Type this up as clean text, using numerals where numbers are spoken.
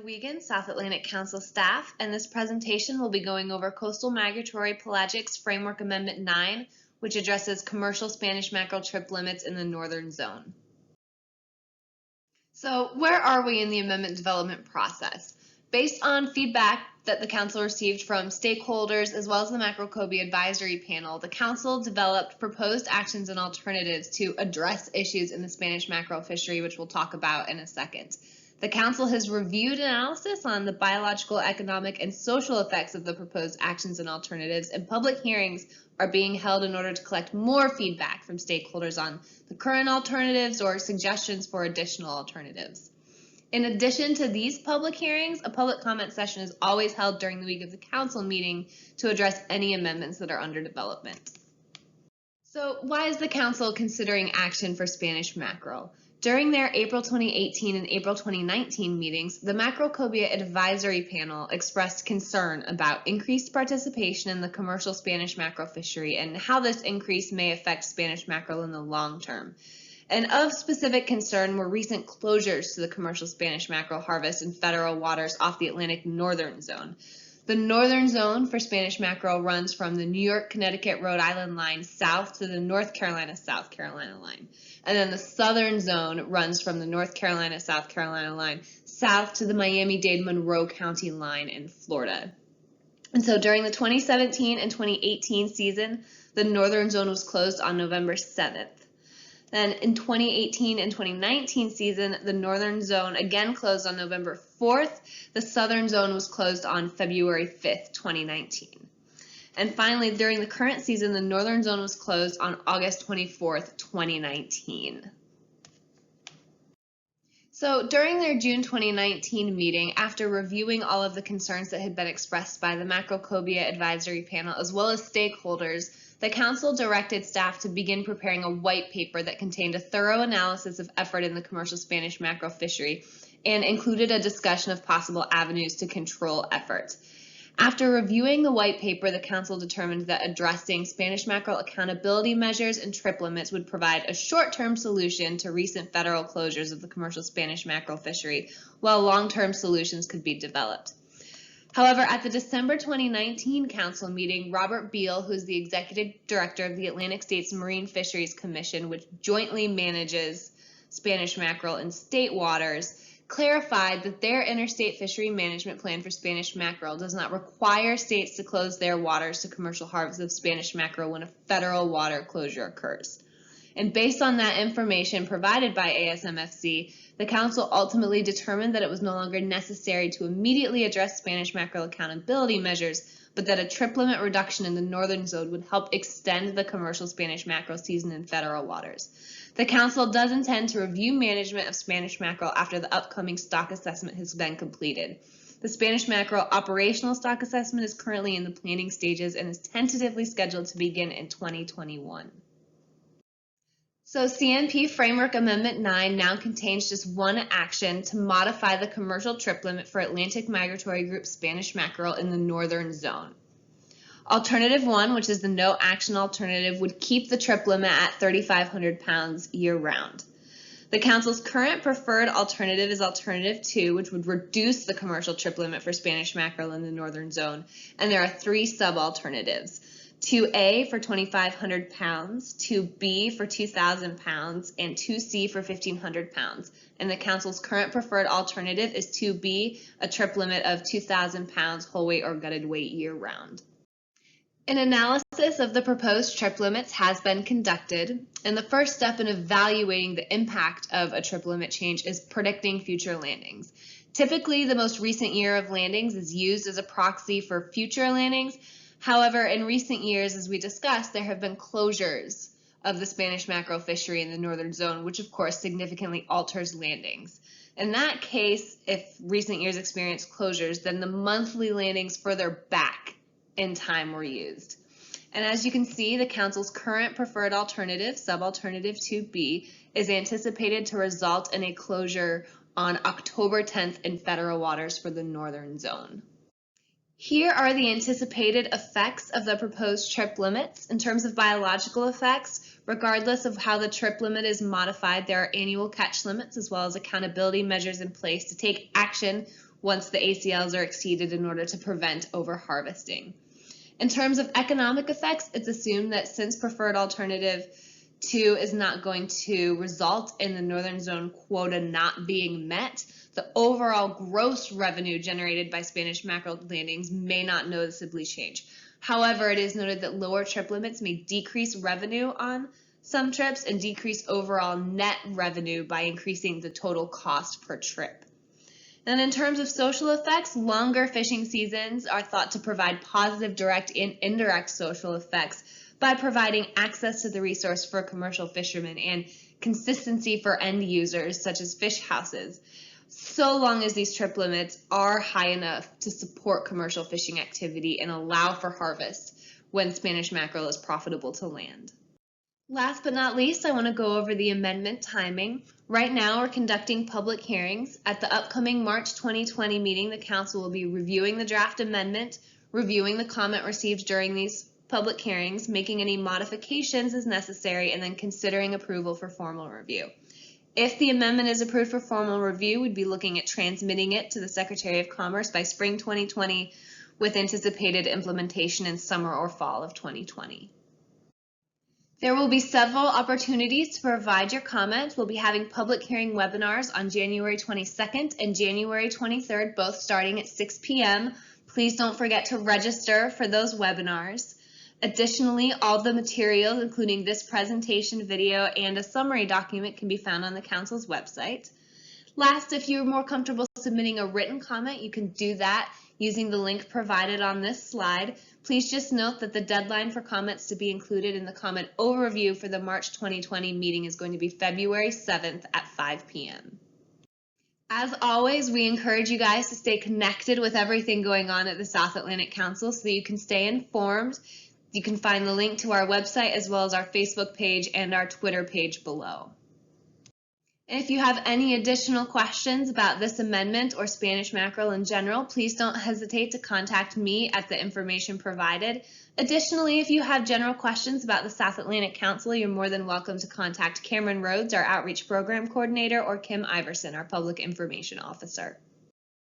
Wiegand, South Atlantic Council staff, and this presentation will be going over Coastal Migratory Pelagics Framework Amendment 9, which addresses commercial Spanish mackerel trip limits in the northern zone. So where are we in the amendment development process? Based on feedback that the Council received from stakeholders as well as the Mackerel Advisory Panel, the Council developed proposed actions and alternatives to address issues in the Spanish mackerel fishery, which we'll talk about in a second. The Council has reviewed analysis on the biological, economic, and social effects of the proposed actions and alternatives, and public hearings are being held in order to collect more feedback from stakeholders on the current alternatives or suggestions for additional alternatives. In addition to these public hearings, a public comment session is always held during the week of the Council meeting to address any amendments that are under development. So why is the Council considering action for Spanish mackerel? During their April 2018 and April 2019 meetings, the Mackerel Advisory Panel expressed concern about increased participation in the commercial Spanish mackerel fishery and how this increase may affect Spanish mackerel in the long term. And of specific concern were recent closures to the commercial Spanish mackerel harvest in federal waters off the Atlantic northern zone. The northern zone for Spanish mackerel runs from the New York, Connecticut, Rhode Island line south to the North Carolina, South Carolina line. And then the southern zone runs from the North Carolina, South Carolina line south to the Miami-Dade Monroe County line in Florida. And so during the 2017 and 2018 season, the northern zone was closed on November 7th. Then in 2018 and 2019 season, the northern zone again closed on November 4th. The southern zone was closed on February 5th, 2019. And finally, during the current season, the northern zone was closed on August 24th, 2019. So during their June 2019 meeting, after reviewing all of the concerns that had been expressed by the Mackerel Advisory Panel as well as stakeholders, the Council directed staff to begin preparing a white paper that contained a thorough analysis of effort in the commercial Spanish mackerel fishery and included a discussion of possible avenues to control effort. After reviewing the white paper, the Council determined that addressing Spanish mackerel accountability measures and trip limits would provide a short-term solution to recent federal closures of the commercial Spanish mackerel fishery, while long-term solutions could be developed. However, at the December 2019 Council meeting, Robert Beal, who is the Executive Director of the Atlantic States Marine Fisheries Commission, which jointly manages Spanish mackerel in state waters, clarified that their interstate fishery management plan for Spanish mackerel does not require states to close their waters to commercial harvest of Spanish mackerel when a federal water closure occurs. And based on that information provided by ASMFC, the Council ultimately determined that it was no longer necessary to immediately address Spanish mackerel accountability measures, but that a trip limit reduction in the northern zone would help extend the commercial Spanish mackerel season in federal waters. The Council does intend to review management of Spanish mackerel after the upcoming stock assessment has been completed. The Spanish mackerel operational stock assessment is currently in the planning stages and is tentatively scheduled to begin in 2021. So CMP Framework Amendment 9 now contains just one action to modify the commercial trip limit for Atlantic migratory group Spanish mackerel in the northern zone. Alternative 1, which is the no action alternative, would keep the trip limit at 3,500 pounds year-round. The Council's current preferred alternative is Alternative 2, which would reduce the commercial trip limit for Spanish mackerel in the northern zone, and there are three sub-alternatives. 2A for 2,500 pounds, 2B for 2,000 pounds, and 2C for 1,500 pounds. And the Council's current preferred alternative is 2B, a trip limit of 2,000 pounds whole weight or gutted weight year-round. An analysis of the proposed trip limits has been conducted, and the first step in evaluating the impact of a trip limit change is predicting future landings. Typically, the most recent year of landings is used as a proxy for future landings. However, in recent years, as we discussed, there have been closures of the Spanish mackerel fishery in the northern zone, which of course significantly alters landings. In that case, if recent years experienced closures, then the monthly landings further back in time were used. And as you can see, the Council's current preferred alternative, subalternative 2B, is anticipated to result in a closure on October 10th in federal waters for the northern zone. Here are the anticipated effects of the proposed trip limits. In terms of biological effects, regardless of how the trip limit is modified, there are annual catch limits as well as accountability measures in place to take action once the ACLs are exceeded in order to prevent overharvesting. In terms of economic effects, it's assumed that since preferred alternative 2 is not going to result in the northern zone quota not being met, the overall gross revenue generated by Spanish mackerel landings may not noticeably change. However, it is noted that lower trip limits may decrease revenue on some trips and decrease overall net revenue by increasing the total cost per trip. And in terms of social effects, longer fishing seasons are thought to provide positive direct and indirect social effects by providing access to the resource for commercial fishermen and consistency for end users such as fish houses, so long as these trip limits are high enough to support commercial fishing activity and allow for harvest when Spanish mackerel is profitable to land. Last but not least, I want to go over the amendment timing. Right now, we're conducting public hearings. At the upcoming March 2020 meeting, the Council will be reviewing the draft amendment, reviewing the comment received during these public hearings, making any modifications as necessary, and then considering approval for formal review. If the amendment is approved for formal review, we'd be looking at transmitting it to the Secretary of Commerce by spring 2020 with anticipated implementation in summer or fall of 2020. There will be several opportunities to provide your comments. We'll be having public hearing webinars on January 22nd and January 23rd, both starting at 6 p.m. Please don't forget to register for those webinars. Additionally, all the materials, including this presentation video and a summary document, can be found on the Council's website. Last, if you're more comfortable submitting a written comment, you can do that using the link provided on this slide. Please just note that the deadline for comments to be included in the comment overview for the March 2020 meeting is going to be February 7th at 5 p.m. As always, we encourage you guys to stay connected with everything going on at the South Atlantic Council so that you can stay informed. You can find the link to our website as well as our Facebook page and our Twitter page below. And if you have any additional questions about this amendment or Spanish mackerel in general, please don't hesitate to contact me at the information provided. Additionally, if you have general questions about the South Atlantic Council, you're more than welcome to contact Cameron Rhodes, our Outreach Program Coordinator, or Kim Iverson, our Public Information Officer.